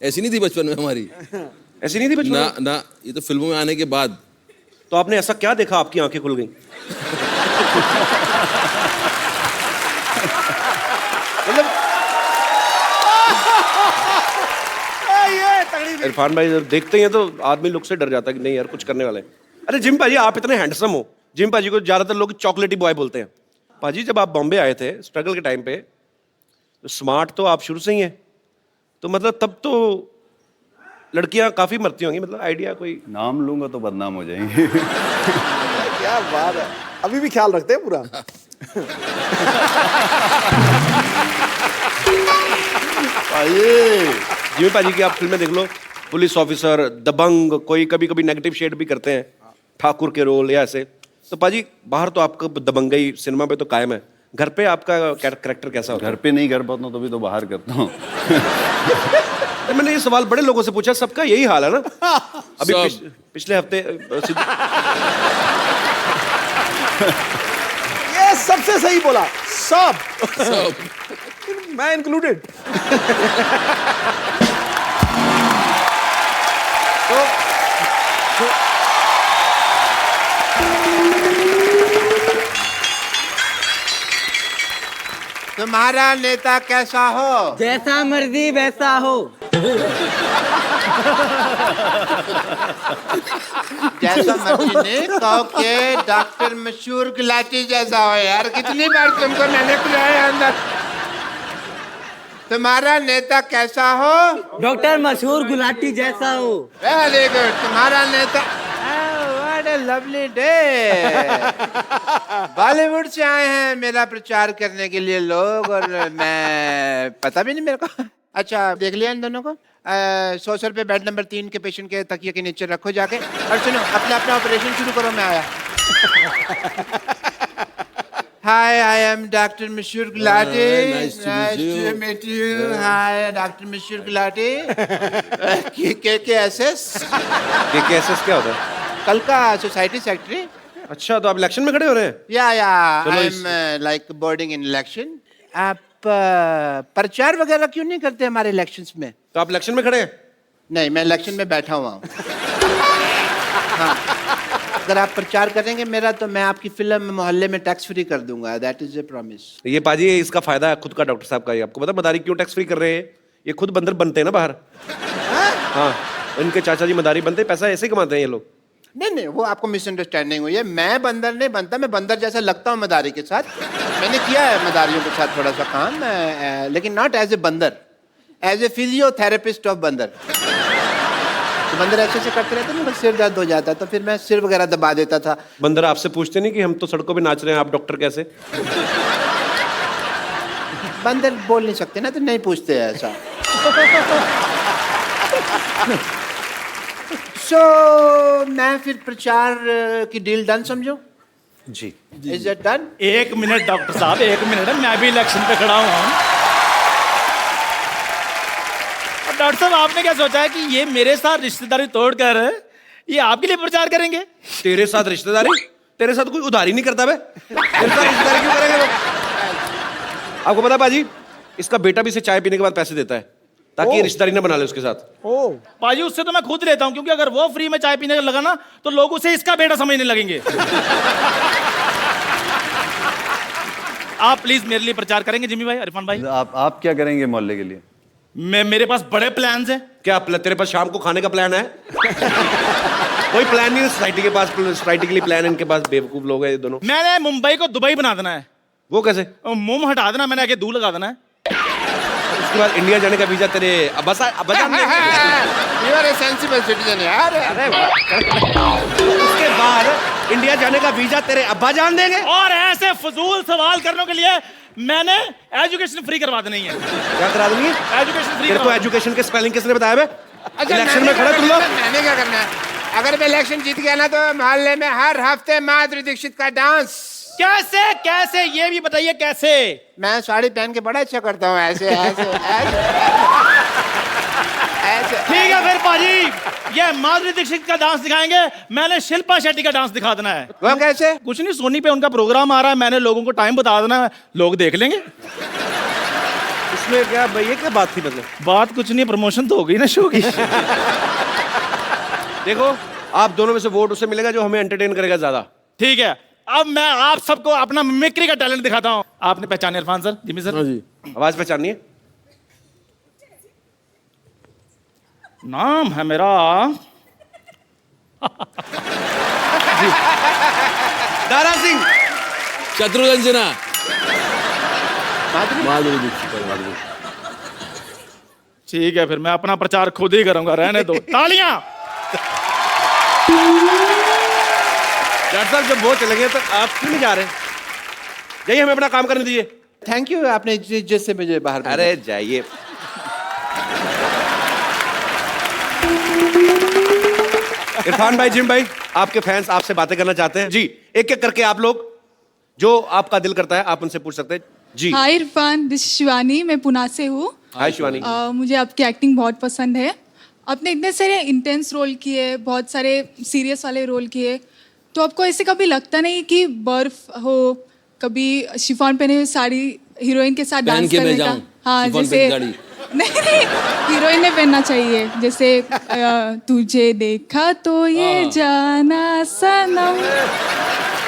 ऐसी नहीं थी बचपन में हमारी। ऐसी नहीं थी बचपन में? ना, ये तो फिल्मों में आने के बाद। तो आपने ऐसा क्या देखा आपकी आंखें खुल गई? मतलब इरफान भाई जब देखते ही हैं तो आदमी लुक से डर जाता है कि नहीं यार कुछ करने वाले हैं। अरे जिम भाजी आप इतने हैंडसम हो, जिम भाजी को ज्यादातर लोग चॉकलेटी बॉय बोलते हैं। भाजी जब आप बॉम्बे आए थे स्ट्रगल के टाइम पे, तो स्मार्ट तो आप शुरू से ही हैं, तो मतलब तब तो लड़कियां काफी मरती होंगी, मतलब आइडिया कोई? नाम लूंगा तो बदनाम हो जाएंगे। क्या बात है, अभी भी ख्याल रखते हैं पूरा। जिमी पाजी की आप फिल्में देख लो, पुलिस ऑफिसर, दबंग, कोई कभी कभी नेगेटिव शेड भी करते हैं, ठाकुर के रोल या ऐसे। तो पाजी बाहर तो आपका दबंगई सिनेमा पे तो कायम है, घर पे आपका कैरेक्टर कैसा होता घर पे नहीं कर पाता हूँ तभी तो बाहर करता हूँ। है? मैंने ये सवाल बड़े लोगों से पूछा, सबका यही हाल है ना। अभी सब। पिछले हफ्ते ये सबसे सही बोला, सब सब मैं इंक्लूडेड। तुम्हारा नेता कैसा हो? जैसा मर्जी वैसा हो। जैसा मर्जी नहीं, कहो के डॉक्टर मशहूर गुलाटी जैसा हो। यार कितनी बार तुमको मैंने बुलाया अंदर। तुम्हारा नेता कैसा हो? डॉक्टर मशहूर गुलाटी जैसा हो। Very good. तुम्हारा नेता, what a lovely day. Bollywood से आए हैं मेरा प्रचार करने के लिए लोग, और मैं पता भी नहीं मेरे को। अच्छा देख लिया इन दोनों को। 100 रुपये बेड नंबर 3 के पेशेंट के तकिए के नीचे रखो जाके, और सुनो अपना अपना ऑपरेशन शुरू करो। मैं आया। हाय, आई am doctor Mashoor Gulati. nice to meet you. Meet you. Hi doctor Mashoor Gulati. KKSS KKSS क्या होता है? कल का सोसाइटी सेक्रेटरी। अच्छा, तो आप इलेक्शन में खड़े हो रहे हैं? या चलो I am like boarding in election. आप प्रचार वगैरह क्यों नहीं करते हमारे इलेक्शंस में? तो आप इलेक्शन में खड़े हैं? नहीं, मैं इलेक्शन में बैठा हुआ हूँ। हाँ, अगर आप प्रचार करेंगे मेरा तो मैं आपकी फिल्म मोहल्ले में टैक्स फ्री कर दूंगा। That is a promise. ये पाजी इसका फायदा है खुद का, डॉक्टर साहब का। ये आपको पता मदारी क्यों टैक्स फ्री कर रहे हैं? ये खुद बंदर बनते हैं ना बाहर। हाँ, इनके चाचा जी मदारी बनते, पैसा ऐसे ही कमाते हैं ये लोग। नहीं नहीं, वो आपको मिसअंडरस्टैंडिंग हुई है। मैं बंदर नहीं बनता, मैं बंदर जैसा लगता हूँ मदारी के साथ। मैंने किया है मदारियों के साथ थोड़ा सा काम, लेकिन नॉट एज ए बंदर, एज ए फिजियोथेरेपिस्ट ऑफ बंदर। तो बंदर ऐसे से करते रहते ना, सिर दर्द हो जाता, तो फिर मैं सिर वगैरह दबा देता था। बंदर आपसे पूछते नहीं कि हम तो सड़कों पे नाच रहे हैं, आप डॉक्टर कैसे? बंदर बोल नहीं सकते ना, तो नहीं पूछते हैं ऐसा। मैं फिर प्रचार की डील डन समझो? जी। Is it done? 1 minute doctor साहब, 1 मिनट, मैं भी इलेक्शन पे खड़ा हुआ हूँ। अब डॉक्टर साहब आपने क्या सोचा है कि ये मेरे साथ रिश्तेदारी तोड़कर ये आपके लिए प्रचार करेंगे? तेरे साथ रिश्तेदारी? तेरे साथ कोई उधारी नहीं करता बे। तेरे साथ रिश्तेदारी क्यों करेंगे लोग? आपको पता बाजी, इसका बेटा भी इसे चाय पीने के बाद पैसे देता है ताकि ये रिश्तेदारी ना बना ले उसके साथ। पाजी उससे तो मैं खुद लेता हूँ, क्योंकि अगर वो फ्री में चाय पीने लगा ना तो लोग उसे इसका बेटा समझने लगेंगे। आप प्लीज मेरे लिए प्रचार करेंगे जिमी भाई, इरफान भाई? आप क्या करेंगे मोहल्ले के लिए? मेरे पास बड़े प्लान्स हैं। क्या तेरे पास शाम को खाने का प्लान है? कोई प्लान नहीं है सोसाइटी के पास। सोसाइटी के लिए प्लान है इनके पास, बेवकूफ लोग हैं ये दोनों। मैंने मुंबई को दुबई बना देना है। वो कैसे? मुंह हटा देना, मैंने आगे दूर लगा देना है। उसके बाद इंडिया जाने का वीजा तेरे अब्बा जान देंगे। You are a sensible citizen यार। उसके बाद इंडिया जाने का वीजा तेरे अब्बा जान देंगे। और ऐसे फजूल सवाल करने के लिए मैंने एजुकेशन फ्री करवा देनी है। क्या करा देंगे? Education free. तेरे को एजुकेशन के स्पेलिंग किसने बताया बे? अच्छा, इलेक्शन में खड़ा तुम लोग। मैंने क्या करना है? अगर मैं इलेक्शन जीत गया ना तो मोहल्ले में हर हफ्ते माधुरी दीक्षित का डांस। कैसे कैसे ये भी बताइए कैसे? मैं साड़ी पहन के बड़ा अच्छा करता हूँ, ऐसे ऐसे ऐसे ऐसे। ठीक है फिर पाजी, ये माधुरी दीक्षित का डांस दिखाएंगे, मैंने शिल्पा शेट्टी का डांस दिखा देना है। वो कैसे? कुछ नहीं, सोनी पे उनका प्रोग्राम आ रहा है, मैंने लोगों को टाइम बता देना है, लोग देख लेंगे। इसमें क्या भाई, ये क्या बात थी? मतलब बात कुछ नहीं, प्रमोशन तो हो गई ना शो की। देखो, आप दोनों में से वोट उसे मिलेगा जो हमें एंटरटेन करेगा ज्यादा। ठीक है, अब मैं आप सबको अपना मिमिक्री का टैलेंट दिखाता हूँ। आपने पहचाने इरफान सर, जिमी सर? जी। आवाज पहचाननी है? नाम है मेरा दारा सिंह। शत्रुघ्न सिन्हा। माधुरी माधुरी। ठीक है, फिर मैं अपना प्रचार खुद ही करूंगा, रहने दो। तालियां। डॉक्टर साहब जब वो चले गए तो आप क्यों नहीं जा रहे? जाइए, हमें अपना काम करने दीजिए। थैंक यू, आपने जिससे मुझे बाहर भेजा। अरे जाइए। इरफान भाई, जिम भाई, आपके फैंस आपसे बातें करना चाहते हैं। जी, एक एक करके आप लोग जो आपका दिल करता है आप उनसे पूछ सकते हैं। जी। हाय इरफान, दिस शिवानी, मैं पुणे से हूँ। हाय शिवानी। मुझे आपकी एक्टिंग बहुत पसंद है। आपने इतने सारे इंटेंस रोल किए, बहुत सारे सीरियस वाले रोल किए, तो आपको ऐसे कभी लगता नहीं कि बर्फ हो, कभी शिफॉन पहने हुए साड़ी हीरोइन के साथ डांस करने का? हाँ, जैसे नहीं, हीरोइन ने पहनना चाहिए, जैसे तुझे देखा तो ये जाना सनम।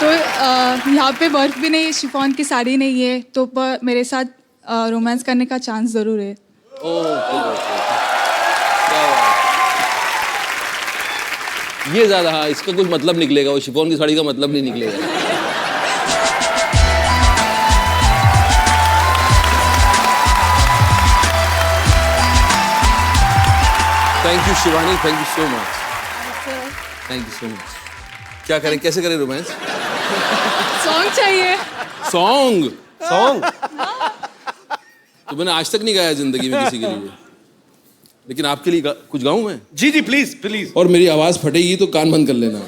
तो यहाँ पे बर्फ भी नहीं, शिफॉन की साड़ी नहीं है, तो मेरे साथ रोमांस करने का चांस जरूर है। ये ज्यादा, हाँ, इसका कुछ मतलब निकलेगा, वो शिफॉन की साड़ी का मतलब नहीं निकलेगा। Thank you Shivani, thank you so much, thank you so much. क्या करें, कैसे करें रोमांस? सॉन्ग चाहिए। सॉन्ग? सॉन्ग? तो मैंने आज तक नहीं गाया जिंदगी में किसी के लिए, लेकिन आपके लिए कुछ गाऊं मैं? जी जी, प्लीज प्लीज। और मेरी आवाज फटेगी तो कान बंद कर लेना।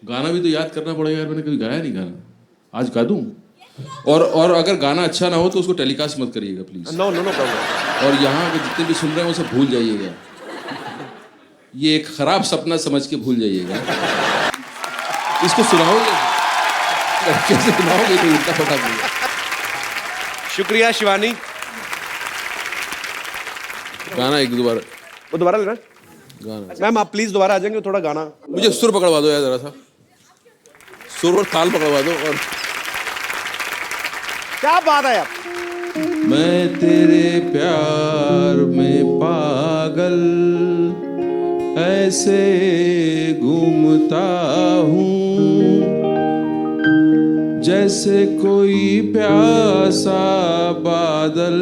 गाना भी तो याद करना पड़ेगा यार, मैंने कभी गाया नहीं गाना, आज गा दूं। और अगर गाना अच्छा ना हो तो उसको टेलीकास्ट मत करिएगा please. No no no problem. और यहाँ के जितने भी सुन रहे हैं वो सब भूल जाइएगा, ये एक खराब सपना समझ के भूल जाइएगा। इसको सुनाओगे कैसे? सुनाओगे तो इतना पता नहीं। शुक्रिया शिवानी। गाना एक दोबारा, वो दोबारा लेना गाना। मैम आप प्लीज दोबारा आ जाएंगे, थोड़ा गाना। मुझे सुर पकड़वा दो यार, जरा सा सुर और ताल पकड़वा दो। और क्या बात है यार। मैं तेरे प्यार में पागल ऐसे घूमता हूँ, जैसे कोई प्यासा बादल।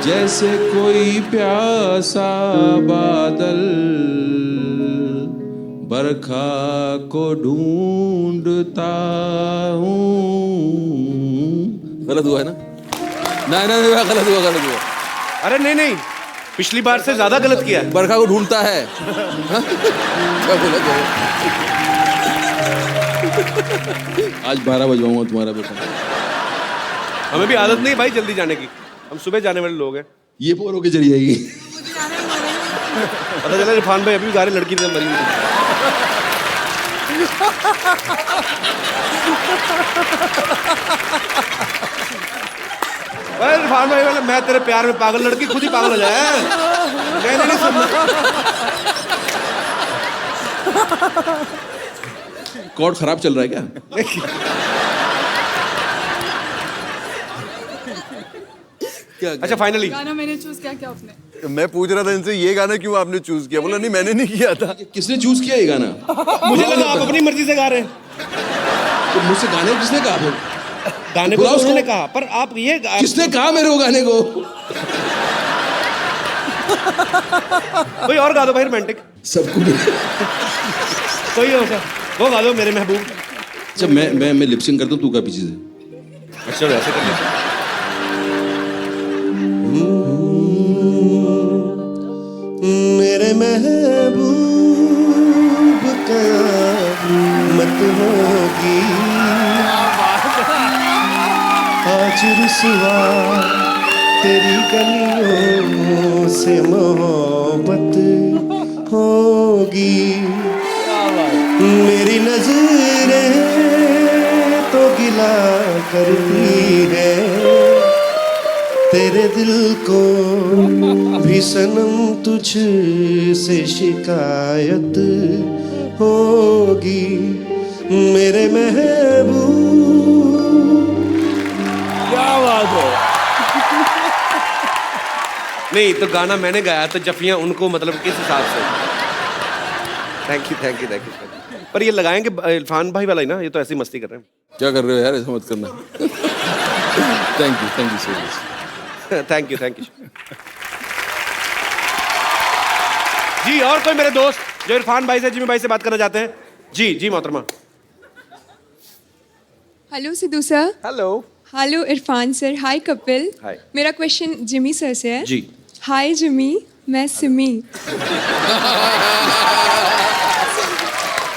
जैसे कोई प्यासा बादल बरखा को ढूंढता हूँ। गलत हुआ है ना? नहीं, गलत हुआ। अरे नहीं नहीं, पिछली बार से ज्यादा गलत किया है। बरखा को ढूंढता है। क्या बोला क्या? आज 12 बजवाऊंगा तुम्हारा बेटा। हमें भी आदत नहीं भाई जल्दी जाने की, हम सुबह जाने वाले लोग हैं। ये पोर होके चली जाएगी। पता चला इरफान भाई अभी गारे लड़की से मरी हुई। इरफान भाई वाला मैं तेरे प्यार में पागल, लड़की खुद ही पागल हो जाए। मैंने नहीं सुनना। कॉर्ड खराब चल रहा है क्या? क्या अच्छा फाइनली गाना मैंने चूज किया, क्या आपने? मैं पूछ रहा था इनसे ये गाना क्यों आपने चूज किया, बोला नहीं मैंने नहीं किया था। किसने चूज किया ये गाना? मुझे लगा आप अपनी मर्जी से गा रहे हैं। तो मुझसे गाने को किसने कहा? गाने को तो उन्होंने कहा, पर आप ये किसने कहा मेरे को गाने को? कोई और गा दो भाई रोमांटिक। सबको कोई हो सा वो गा दो मेरे महबूब। अच्छा मैं लिपसिंग करता हूँ, तू का पीछे से। अच्छा वैसे कर लेते हैं। मेरे महबूब कयामत होगी, आज रुसवा तेरी गलियों से मोहब्बत होगी। मेरी नजरें तो गिला करती है, तेरे दिल को भी सनम तुझ से शिकायत होगी। मेरे महबूब। क्या बात है। नहीं तो गाना मैंने गाया तो जफियां उनको, मतलब किस हिसाब से? Thank you thank you thank you. पर ये लगाएंगे इरफान भाई वाला ही ना, ये तो ऐसी मस्ती कर रहे हैं। क्या कर रहे हो यार, ऐसा मत करना। Thank you so much. Thank you जी। और कोई मेरे दोस्त जो इरफान भाई से, जिमी भाई से बात करना चाहते हैं? जी जी मोहतरमा। Hello Sidhu sir. Hello. Hello Irfan sir. Hi Kapil. Hi. मेरा क्वेश्चन जिमी सर से है। जी। हाय जिमी, मैं सिमी।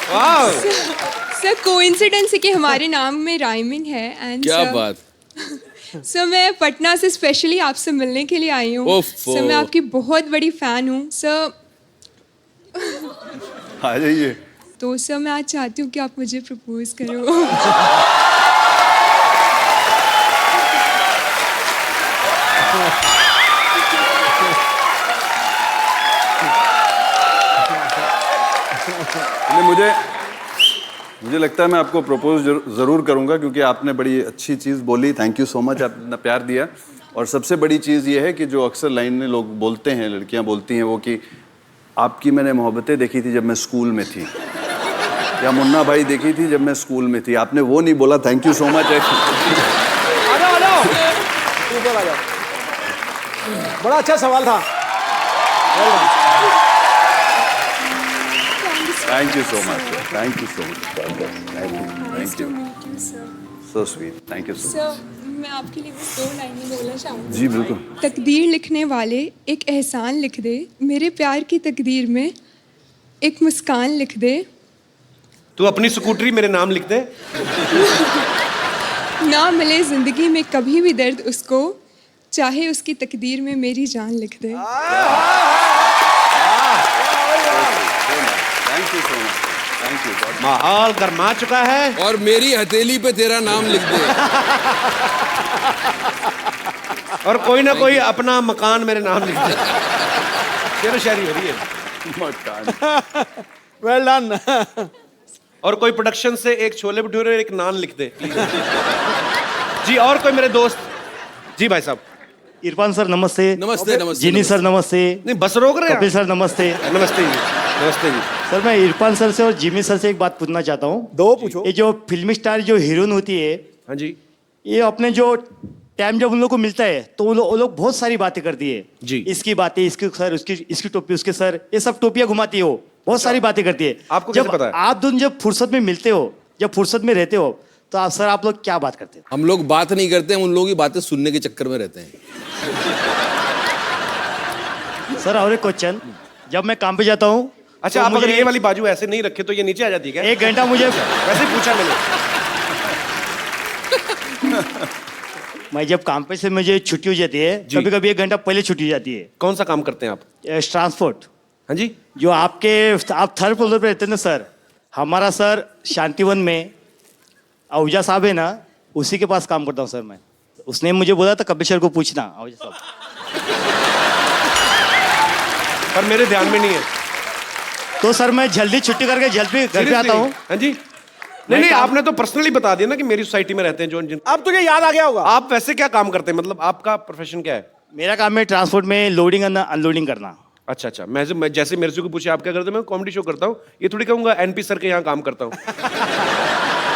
वाह, सर कोइंसिडेंस है कि हमारे नाम में राइमिंग है एंड क्या बात। सर मैं पटना से स्पेशली आपसे मिलने के लिए आई हूँ। ओफो। सर मैं आपकी बहुत बड़ी फैन हूँ सर। आ जाइए। तो सर मैं आज चाहती हूँ कि आप मुझे प्रपोज करो। मुझे लगता है मैं आपको प्रपोज ज़रूर करूंगा, क्योंकि आपने बड़ी अच्छी चीज़ बोली। थैंक यू सो मच, आपने इतना प्यार दिया। और सबसे बड़ी चीज़ ये है कि जो अक्सर लाइन में लोग बोलते हैं, लड़कियां बोलती हैं, वो कि आपकी मैंने मोहब्बतें देखी थी जब मैं स्कूल में थी, या मुन्ना भाई देखी थी जब मैं स्कूल में थी। आपने वो नहीं बोला। Thank you so much. ऊपर आ जाओ। बड़ा अच्छा सवाल था। Thank you so much. Thank you so much. Thank you. So sweet. Thank you so much. Sir मैं आपके लिए बस 2 लाइनें बोलना चाहूँगी। जी बिल्कुल। तकदीर लिखने वाले एक एहसान लिख दे, मेरे प्यार की तकदीर में एक मुस्कान लिख दे। तू अपनी स्कूटरी मेरे नाम लिख दे। ना मिले जिंदगी में कभी भी दर्द उसको, चाहे उसकी तकदीर में मेरी जान लिख दे। Thank you so much. Thank you. माहौल गरमा चुका है। और मेरी हथेली पे तेरा नाम लिख दे। और कोई ना कोई अपना मकान मेरे नाम लिख दे। तेरा शायरी हो रही है। मकान। Well done. और कोई प्रोडक्शन से एक छोले भटूरे और एक नान लिख दे। जी, और कोई मेरे दोस्त। जी भाई साहब। इरफान सर नमस्ते। नमस्ते नमस्ते। जिनी सर नमस्ते। नहीं, बस रोक रहे हैं कपिल सर नमस्ते। नमस्ते जी। नमस्ते जी। सर मैं इरफान सर से और जिमी सर से एक बात पूछना चाहता हूँ। दो पूछो। ये जो फिल्मी स्टार जो हीरोइन होती है, हाँ जी। ये अपने जो टाइम जब उन लोग को मिलता है तो वो लोग बहुत सारी बातें करती है जी। इसकी बातें, इसकी सर, इसकी टोपी, उसके सर, ये सब टोपियां घुमाती है। वो बहुत सारी बातें करती है। आपको कैसे जब पता है? आप दोनों जब फुर्सत में मिलते हो, जब फुर्सत में रहते हो, तो आप सर आप लोग क्या बात करते हम लोग बात नहीं करते, हम उन लोगों की बातें सुनने के चक्कर में रहते हैं। हो? सर और एक क्वेश्चन, जब मैं काम पे जाता हूँ। अच्छा, तो आप अगर मुझे ये वाली बाजू ऐसे नहीं रखे तो ये नीचे आ जाती है क्या? 1 घंटा मुझे वैसे ही पूछा मैंने। मैं जब काम पे से मुझे छुट्टी हो जाती है, कभी कभी 1 घंटा पहले छुट्टी हो जाती है। कौन सा काम करते हैं आप? ट्रांसपोर्ट। हाँ जी। जो आप 3rd फ्लोर पे रहते हैं ना सर, हमारा सर शांतिवन में आहूजा साहब है ना, उसी के पास काम करता हूँ सर मैं। उसने मुझे बोला था कपिल सर को पूछना, आहूजा साहब। पर मेरे ध्यान में नहीं है। तो सर मैं जल्दी छुट्टी करके जल्दी घर पे आता हूँ। हाँ जी। नहीं, आपने तो पर्सनली बता दिया ना कि मेरी सोसाइटी में रहते हैं जो जिन। अब तुझे याद आ गया होगा। आप वैसे क्या काम करते हैं, मतलब आपका प्रोफेशन क्या है? मेरा काम है ट्रांसपोर्ट में लोडिंग और अनलोडिंग करना। अच्छा, मैं जैसे मेरे से कोई पूछे आप क्या करते हैं, मैं कॉमेडी शो करता हूँ, ये थोड़ी कहूँगा एनपी सर के यहाँ काम करता हूँ।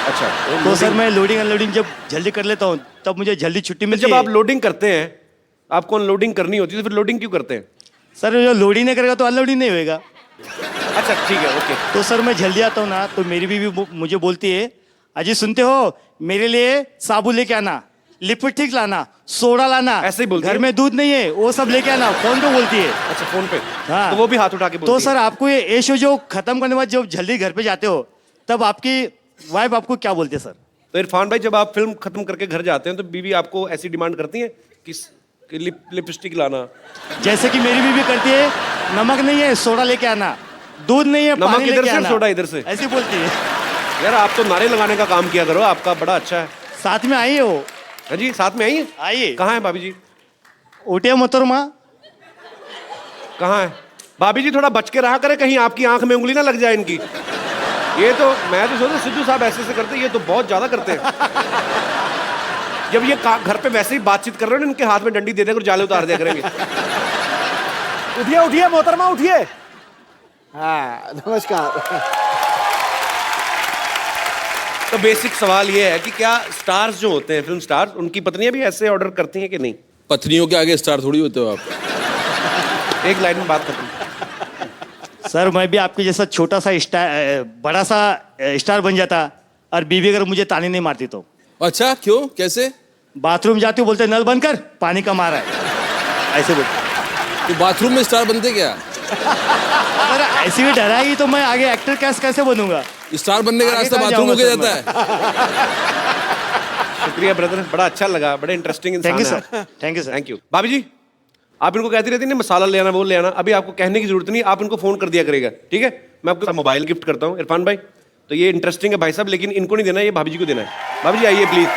अच्छा, तो सर मैं लोडिंग अनलोडिंग जब जल्दी कर लेता हूँ तब मुझे जल्दी छुट्टी मिलती है। जब आप लोडिंग करते हैं, आपको अनलोडिंग करनी होती है, तो फिर लोडिंग क्यों करते हैं? सर जो लोडिंग नहीं करेगा तो अनलोडिंग नहीं होएगा। अच्छा ठीक है, ओके। तो सर मैं जल्दी आता हूँ ना, तो मेरी बीवी मुझे बोलती है, अजी सुनते हो, मेरे लिए साबुन लेके आना, लिपस्टिक लाना, सोडा लाना, ऐसे ही बोलती घर है? में दूध नहीं है वो सब लेके आना। फोन पे बोलती है। अच्छा, फोन पे। हाँ। तो वो भी हाथ उठा के बोलती तो है। सर आपको ये शो जो खत्म करने के बाद जब जल्दी घर पे जाते हो, तब आपकी वाइफ आपको क्या बोलती है सर? तो इरफान भाई, जब आप फिल्म खत्म करके घर जाते हैं तो बीवी आपको ऐसी डिमांड करती है कि लिपस्टिक लाना? जैसे कि मेरी बीवी करती है, नमक नहीं है सोडा लेके आना, दूध नहीं है नमक पानी इधर लेके से, आना। सोडा इधर से। ऐसी बोलती है। यार आप तो नारे लगाने का काम किया करो, आपका बड़ा अच्छा है। साथ में आई है वो। हाँ जी, साथ में आई है। आइए। कहाँ है भाभी जी? ओटिया मोहतरमा। कहाँ है भाभी जी? थोड़ा बच के रहा करे, कहीं आपकी आंख में उंगली ना लग जाए इनकी। ये तो मैं तो सोचता सिद्धू साहब ऐसे करते, ये तो बहुत ज्यादा करते हैं। जब ये घर पे वैसे ही बातचीत कर रहे हो, इनके हाथ में डंडी दे देकर जाले उतार दिया करेंगे। उठिए उठिए मोहतरमा उठिए। हाँ नमस्कार। तो बेसिक सवाल ये है कि क्या स्टार्स जो होते हैं, फिल्म स्टार्स, उनकी पत्नियां भी ऐसे ऑर्डर करती हैं कि नहीं? पत्नियों के आगे स्टार थोड़ी होते हो आप। एक लाइन में बात खत्म। सर मैं भी आपके जैसा छोटा सा स्टार, बड़ा सा स्टार बन जाता, और बीवी अगर मुझे ताने नहीं मारती तो। अच्छा क्यों कैसे? बाथरूम जाती हूँ बोलते नल बंद कर, पानी कम आ रहा है, ऐसे बोलते। तो बाथरूम में स्टार बनते क्या? अगर ऐसी भी डराएगी तो मैं आगे एक्टर कैसे बनूंगा? स्टार बनने का आगे रास्ता कहाँ बाथरूम हो जाऊंगा गया सर जाता है। शुक्रिया ब्रदर, बड़ा अच्छा लगा, बड़े इंटरेस्टिंग इंसान थैंक यू हैं सर, आप। Thank you sir. Thank you. भाभी जी, आप इनको कहती रहती नहीं मसाला ले आना, वो ले आना, अभी आपको कहने की जरूरत नहीं, आप इनको फोन कर दिया करेगा, ठीक है? मैं आपको मोबाइल गिफ्ट करता हूँ इरफान भाई। तो ये इंटरेस्टिंग है भाई साहब, लेकिन इनको नहीं देना, ये भाभी जी को देना है। भाभी जी आइए प्लीज।